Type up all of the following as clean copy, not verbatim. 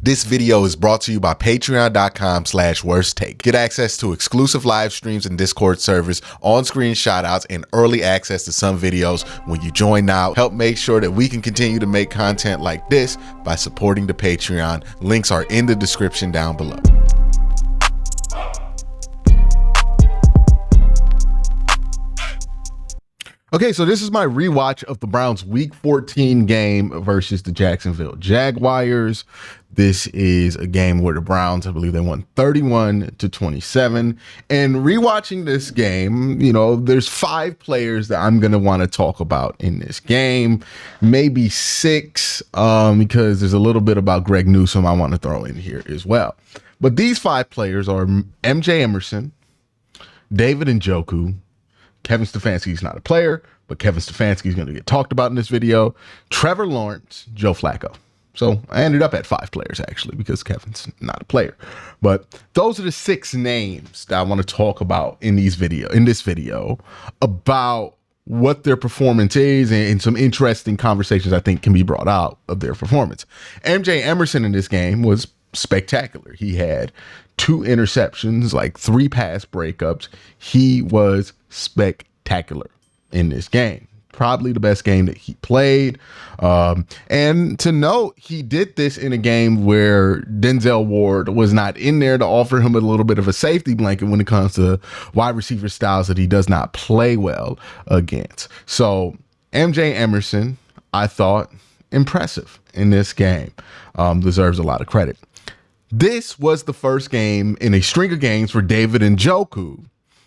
This video is brought to you by patreon.com/worsttake. Get access to exclusive live streams and Discord servers, on-screen shoutouts, and early access to some videos when you join now. Help make sure that we can continue to make content like this by supporting the Patreon. Links are in the description down below. Okay, so this is my rewatch of the Browns Week 14 game versus the Jacksonville Jaguars. This is a game where the Browns, I believe they won 31-27. And rewatching this game, you know, there's 5 players that I'm going to want to talk about in this game, maybe 6, because there's a little bit about Greg Newsome I want to throw in here as well. But these 5 players are MJ Emerson, David Njoku, Kevin Stefanski is not a player, but Kevin Stefanski is going to get talked about in this video. Trevor Lawrence, Joe Flacco. So I ended up at 5 players, actually, because Kevin's not a player. But those are the 6 names that I want to talk about in this video about what their performance is and some interesting conversations I think can be brought out of their performance. MJ Emerson in this game was spectacular. He had 2 interceptions, like 3 pass breakups. He was spectacular in this game. Probably the best game that he played. And to note, he did this in a game where Denzel Ward was not in there to offer him a little bit of a safety blanket when it comes to wide receiver styles that he does not play well against. So MJ Emerson, I thought, impressive in this game. Deserves a lot of credit. This was the first game in a string of games for David Njoku,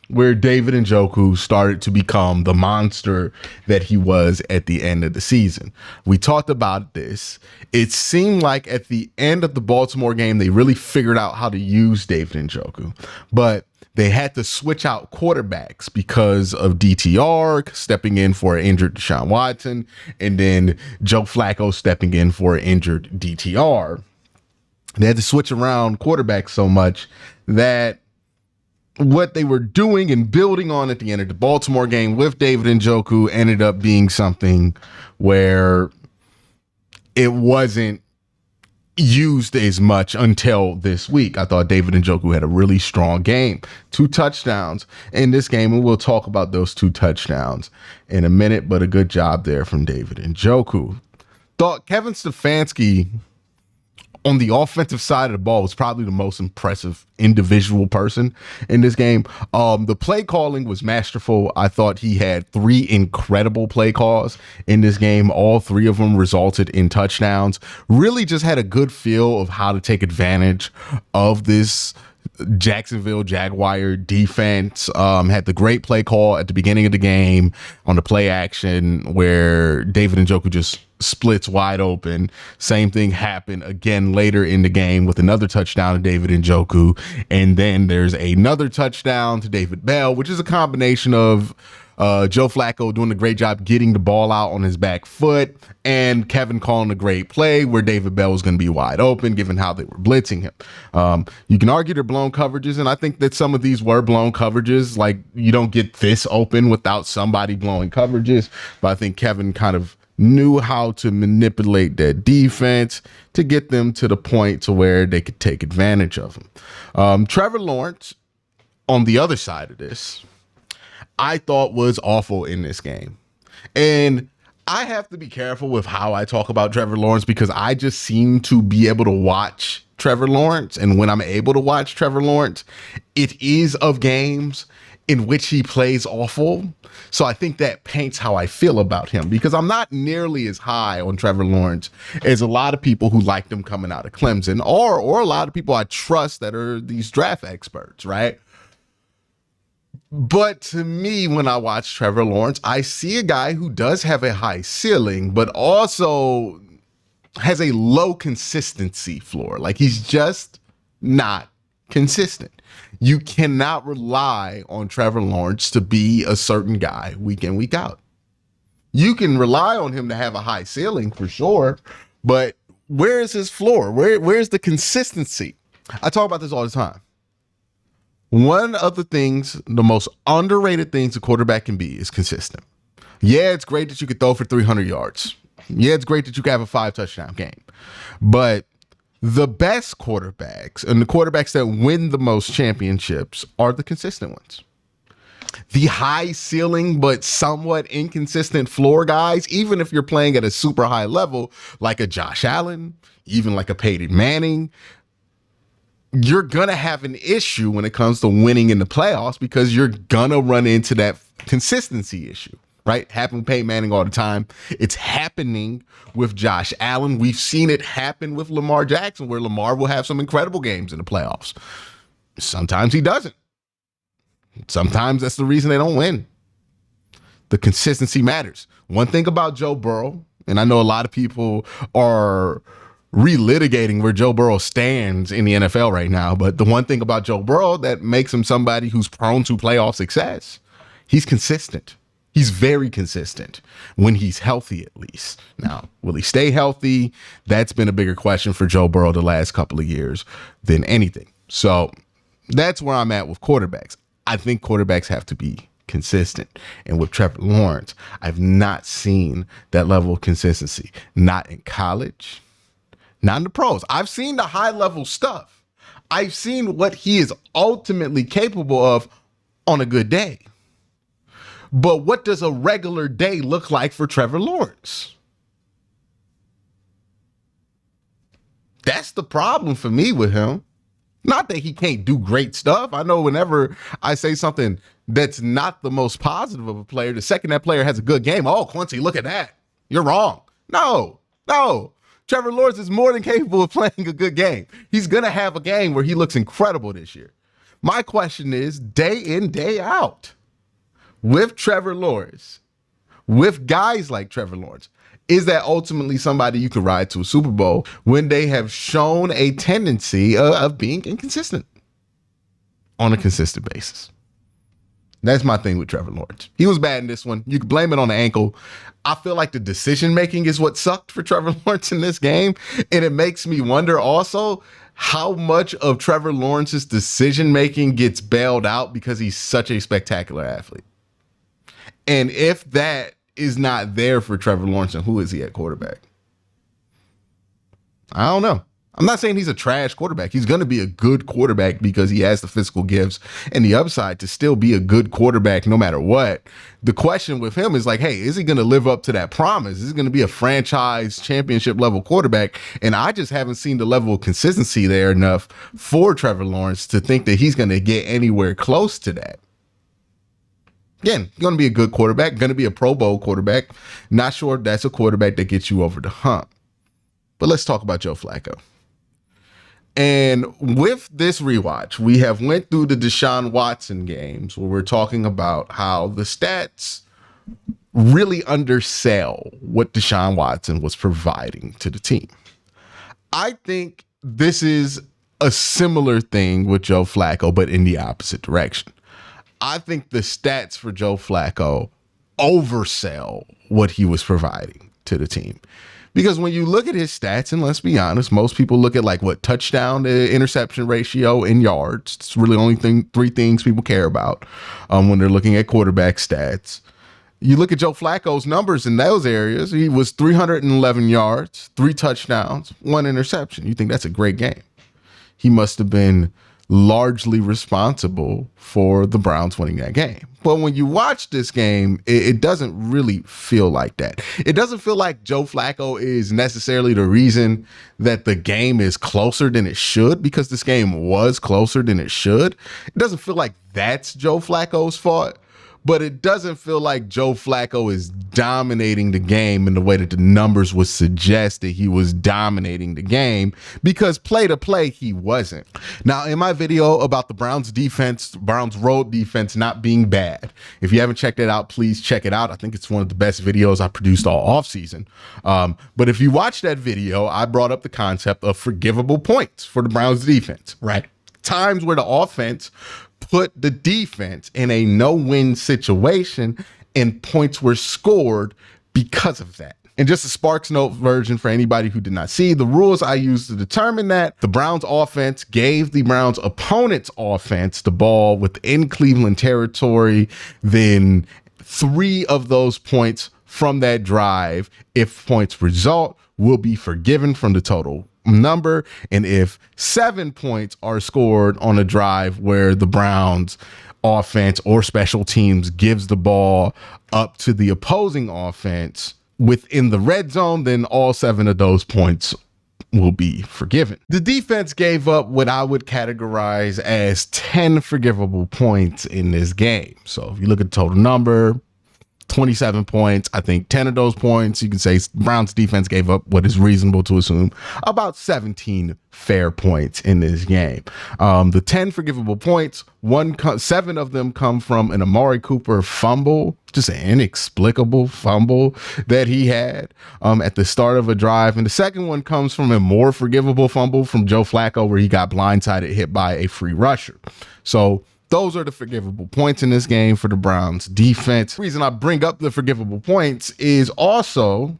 where David Njoku started to become the monster that he was at the end of the season. We talked about this. It seemed like at the end of the Baltimore game, they really figured out how to use David Njoku, but they had to switch out quarterbacks because of DTR stepping in for an injured Deshaun Watson, and then Joe Flacco stepping in for an injured DTR. They had to switch around quarterbacks so much that what they were doing and building on at the end of the Baltimore game with David Njoku ended up being something where it wasn't used as much until this week. I thought David Njoku had a really strong game. 2 touchdowns in this game, and we'll talk about those 2 touchdowns in a minute, but a good job there from David Njoku. Thought Kevin Stefanski on the offensive side of the ball was probably the most impressive individual person in this game. The play calling was masterful. I thought he had 3 incredible play calls in this game. All 3 of them resulted in touchdowns. Really just had a good feel of how to take advantage of this Jacksonville Jaguar defense. Had the great play call at the beginning of the game on the play action where David Njoku just splits wide open. Same thing happened again later in the game with another touchdown to David Njoku. And then there's another touchdown to David Bell, which is a combination of Joe Flacco doing a great job getting the ball out on his back foot and Kevin calling a great play where David Bell was going to be wide open given how they were blitzing him. You can argue they're blown coverages, and I think that some of these were blown coverages. Like, you don't get this open without somebody blowing coverages, but I think Kevin kind of knew how to manipulate that defense to get them to the point to where they could take advantage of them. Trevor Lawrence, on the other side of this, I thought was awful in this game. And I have to be careful with how I talk about Trevor Lawrence because I just seem to be able to watch Trevor Lawrence. And when I'm able to watch Trevor Lawrence, it is of games in which he plays awful. So I think that paints how I feel about him because I'm not nearly as high on Trevor Lawrence as a lot of people who liked him coming out of Clemson or a lot of people I trust that are these draft experts, right? But to me, when I watch Trevor Lawrence, I see a guy who does have a high ceiling, but also has a low consistency floor. Like, he's just not consistent. You cannot rely on Trevor Lawrence to be a certain guy week in, week out. You can rely on him to have a high ceiling for sure, but where is his floor? Where's the consistency? I talk about this all the time. One of the things, the most underrated things a quarterback can be is consistent. Yeah, it's great that you could throw for 300 yards. Yeah, it's great that you can have a 5 touchdown game. But The best quarterbacks and the quarterbacks that win the most championships are the consistent ones. The high ceiling but somewhat inconsistent floor guys, even if you're playing at a super high level, like a Josh Allen, even like a Peyton Manning, you're going to have an issue when it comes to winning in the playoffs because you're going to run into that consistency issue, right? Happen with Peyton Manning all the time. It's happening with Josh Allen. We've seen it happen with Lamar Jackson, where Lamar will have some incredible games in the playoffs. Sometimes he doesn't. Sometimes that's the reason they don't win. The consistency matters. One thing about Joe Burrow, and I know a lot of people are relitigating where Joe Burrow stands in the NFL right now, but the one thing about Joe Burrow that makes him somebody who's prone to playoff success, he's consistent. He's very consistent when he's healthy, at least. Now, will he stay healthy? That's been a bigger question for Joe Burrow the last couple of years than anything. So that's where I'm at with quarterbacks. I think quarterbacks have to be consistent. And with Trevor Lawrence, I've not seen that level of consistency. Not in college, not in the pros. I've seen the high level stuff. I've seen what he is ultimately capable of on a good day. But what does a regular day look like for Trevor Lawrence? That's the problem for me with him. Not that he can't do great stuff. I know whenever I say something that's not the most positive of a player, the second that player has a good game, oh, Quincy, look at that. You're wrong. No. Trevor Lawrence is more than capable of playing a good game. He's going to have a game where he looks incredible this year. My question is, day in, day out, with Trevor Lawrence, with guys like Trevor Lawrence, is that ultimately somebody you can ride to a Super Bowl when they have shown a tendency of being inconsistent on a consistent basis? That's my thing with Trevor Lawrence. He was bad in this one. You can blame it on the ankle. I feel like the decision-making is what sucked for Trevor Lawrence in this game. And it makes me wonder also how much of Trevor Lawrence's decision-making gets bailed out because he's such a spectacular athlete. And if that is not there for Trevor Lawrence, and who is he at quarterback? I don't know. I'm not saying he's a trash quarterback. He's going to be a good quarterback because he has the physical gifts and the upside to still be a good quarterback no matter what. The question with him is like, hey, is he going to live up to that promise? Is he going to be a franchise championship level quarterback? And I just haven't seen the level of consistency there enough for Trevor Lawrence to think that he's going to get anywhere close to that. Again, going to be a good quarterback, going to be a Pro Bowl quarterback. Not sure if that's a quarterback that gets you over the hump. But let's talk about Joe Flacco. And with this rewatch, we have went through the Deshaun Watson games where we're talking about how the stats really undersell what Deshaun Watson was providing to the team. I think this is a similar thing with Joe Flacco, but in the opposite direction. I think the stats for Joe Flacco oversell what he was providing to the team. Because when you look at his stats, and let's be honest, most people look at like what touchdown to interception ratio in yards. It's really only three things people care about when they're looking at quarterback stats. You look at Joe Flacco's numbers in those areas. He was 311 yards, 3 touchdowns, 1 interception. You think that's a great game. He must have been largely responsible for the Browns winning that game. But when you watch this game, it doesn't really feel like that. It doesn't feel like Joe Flacco is necessarily the reason that the game is closer than it should, because this game was closer than it should. It doesn't feel like that's Joe Flacco's fault. But it doesn't feel like Joe Flacco is dominating the game in the way that the numbers would suggest that he was dominating the game, because play to play, he wasn't. Now, in my video about the Browns defense, Browns road defense not being bad, if you haven't checked it out, please check it out. I think it's one of the best videos I produced all offseason. But if you watch that video, I brought up the concept of forgivable points for the Browns defense, right? Times where the offense put the defense in a no-win situation and points were scored because of that. And just a Sparks Note version for anybody who did not see, the rules I used to determine that: the Browns offense gave the Browns opponent's offense the ball within Cleveland territory, then 3 of those points from that drive, if points result, will be forgiven from the total number, and if 7 points are scored on a drive where the Browns offense or special teams gives the ball up to the opposing offense within the red zone, then all 7 of those points will be forgiven. The defense gave up what I would categorize as 10 forgivable points in this game. So if you look at the total number, 27 points. I think 10 of those points, you can say Browns defense gave up what is reasonable to assume about 17 fair points in this game. The 10 forgivable points, 7 of them come from an Amari Cooper fumble, just an inexplicable fumble that he had at the start of a drive. And the second one comes from a more forgivable fumble from Joe Flacco where he got blindsided, hit by a free rusher. So those are the forgivable points in this game for the Browns defense. The reason I bring up the forgivable points is also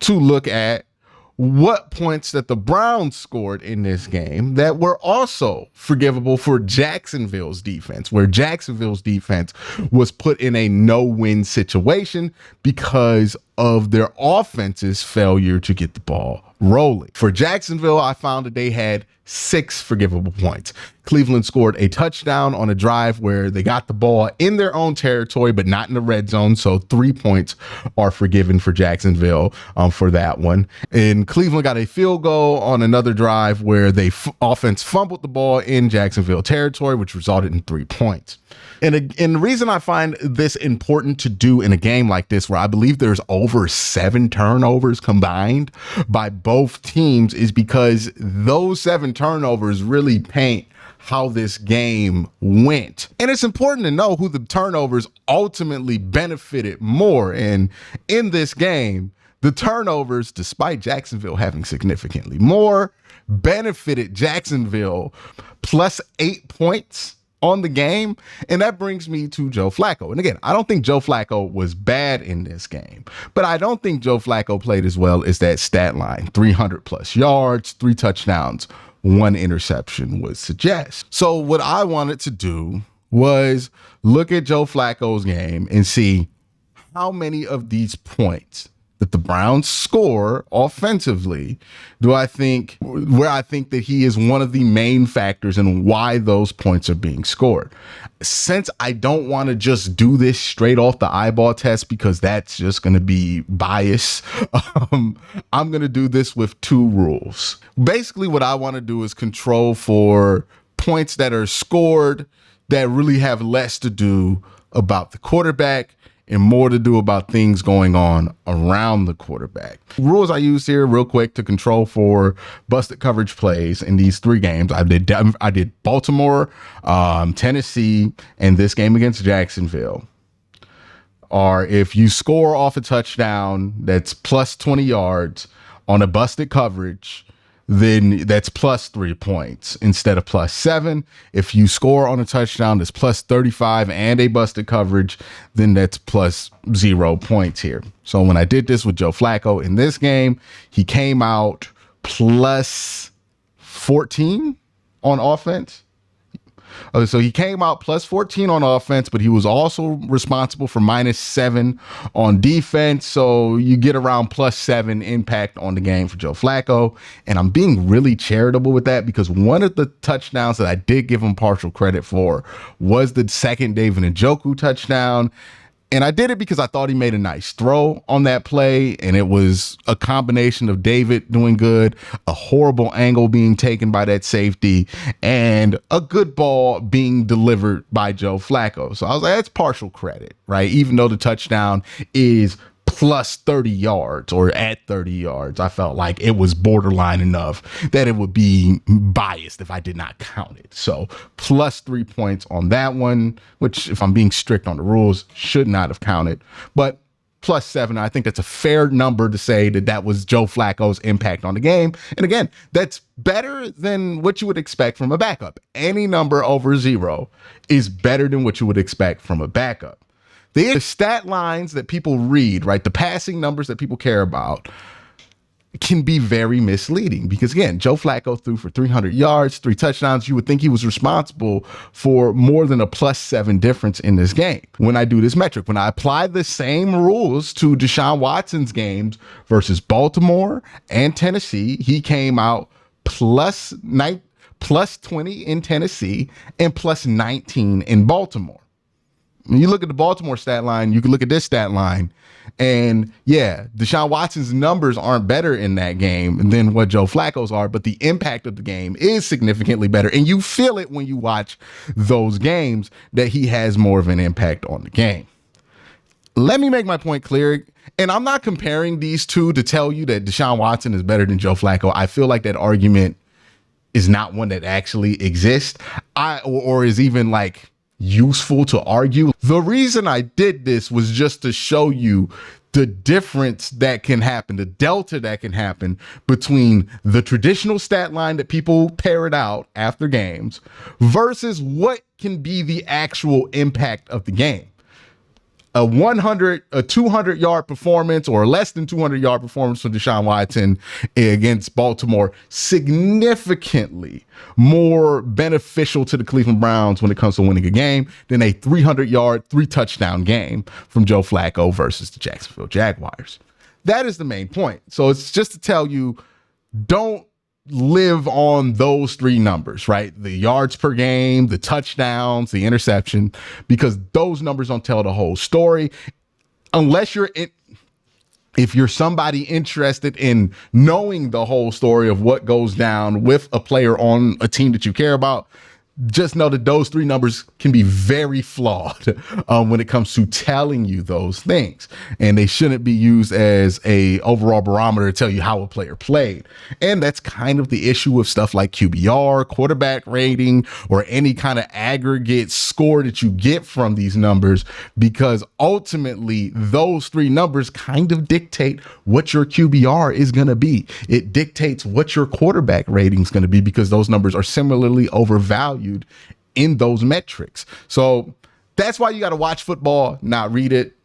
to look at what points that the Browns scored in this game that were also forgivable for Jacksonville's defense, where Jacksonville's defense was put in a no-win situation because of their offense's failure to get the ball rolling. For Jacksonville, I found that they had 6 forgivable points. Cleveland scored a touchdown on a drive where they got the ball in their own territory, but not in the red zone. So 3 points are forgiven for Jacksonville for that one. And Cleveland got a field goal on another drive where they offense fumbled the ball in Jacksonville territory, which resulted in 3 points. And the reason I find this important to do in a game like this, where I believe there's over 7 turnovers combined by both teams, is because those 7 turnovers really paint how this game went. And it's important to know who the turnovers ultimately benefited more. And in this game, the turnovers, despite Jacksonville having significantly more, benefited Jacksonville plus 8 points on the game. And that brings me to Joe Flacco. And again, I don't think Joe Flacco was bad in this game, but I don't think Joe Flacco played as well as that stat line: 300 plus yards, 3 touchdowns, 1 interception would suggest. So what I wanted to do was look at Joe Flacco's game and see how many of these points that the Browns score offensively where I think that he is one of the main factors in why those points are being scored. Since I don't want to just do this straight off the eyeball test because that's just going to be bias, I'm going to do this with 2 rules. Basically, what I want to do is control for points that are scored that really have less to do about the quarterback and more to do about things going on around the quarterback. Rules I use here real quick to control for busted coverage plays in these 3 games. I did Baltimore, Tennessee, and this game against Jacksonville. Are if you score off a touchdown that's plus 20 yards on a busted coverage, then that's plus 3 points instead of plus 7. If you score on a touchdown that's plus 35 and a busted coverage, then that's plus 0 points here. So when I did this with Joe Flacco in this game, he came out plus 14 on offense. So he came out plus 14 on offense, but he was also responsible for minus 7 on defense. So you get around plus 7 impact on the game for Joe Flacco. And I'm being really charitable with that because one of the touchdowns that I did give him partial credit for was the second David Njoku touchdown. And I did it because I thought he made a nice throw on that play. And it was a combination of David doing good, a horrible angle being taken by that safety, and a good ball being delivered by Joe Flacco. So I was like, that's partial credit, right? Even though the touchdown is plus 30 yards or at 30 yards, I felt like it was borderline enough that it would be biased if I did not count it. So plus 3 points on that one, which if I'm being strict on the rules, should not have counted, but plus 7. I think that's a fair number to say that that was Joe Flacco's impact on the game. And again, that's better than what you would expect from a backup. Any number over 0 is better than what you would expect from a backup. The stat lines that people read, right, the passing numbers that people care about can be very misleading because, again, Joe Flacco threw for 300 yards, 3 touchdowns. You would think he was responsible for more than a plus 7 difference in this game. When I do this metric, when I apply the same rules to Deshaun Watson's games versus Baltimore and Tennessee, he came out plus 20 in Tennessee, and plus 19 in Baltimore. When you look at the Baltimore stat line, you can look at this stat line, and yeah, Deshaun Watson's numbers aren't better in that game than what Joe Flacco's are, but the impact of the game is significantly better. And you feel it when you watch those games that he has more of an impact on the game. Let me make my point clear. And I'm not comparing these two to tell you that Deshaun Watson is better than Joe Flacco. I feel like that argument is not one that actually exists or is even like useful to argue. The reason I did this was just to show you the difference that can happen, the delta that can happen between the traditional stat line that people parrot out after games versus what can be the actual impact of the game. A 200-yard performance or less than 200-yard performance for Deshaun Watson against Baltimore, significantly more beneficial to the Cleveland Browns when it comes to winning a game than a 300-yard, 3-touchdown game from Joe Flacco versus the Jacksonville Jaguars. That is the main point. So it's just to tell you, don't live on those three numbers, right? The yards per game, the touchdowns, the interception, because those numbers don't tell the whole story. Unless if you're somebody interested in knowing the whole story of what goes down with a player on a team that you care about, just know that those three numbers can be very flawed when it comes to telling you those things. And they shouldn't be used as a overall barometer to tell you how a player played. And that's kind of the issue with stuff like QBR, quarterback rating, or any kind of aggregate score that you get from these numbers, because ultimately those three numbers kind of dictate what your QBR is going to be. It dictates what your quarterback rating is going to be, because those numbers are similarly overvalued in those metrics. So that's why you got to watch football, not read it.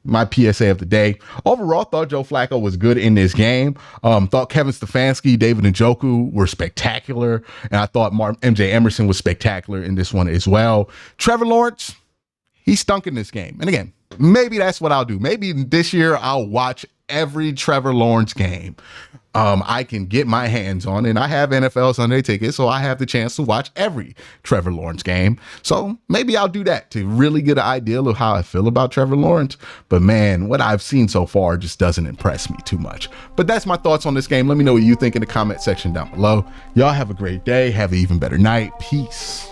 My PSA of the day. Overall, thought Joe Flacco was good in this game. Thought Kevin Stefanski, David Njoku were spectacular. And I thought MJ Emerson was spectacular in this one as well. Trevor Lawrence, he stunk in this game. And again, maybe that's what I'll do. Maybe this year I'll watch every Trevor Lawrence game I can get my hands on, and I have NFL Sunday tickets, so I have the chance to watch every Trevor Lawrence game. So maybe I'll do that to really get an idea of how I feel about Trevor Lawrence. But man, what I've seen so far just doesn't impress me too much. But that's my thoughts on this game. Let me know what you think in the comment section down below. Y'all have a great day. Have an even better night. Peace.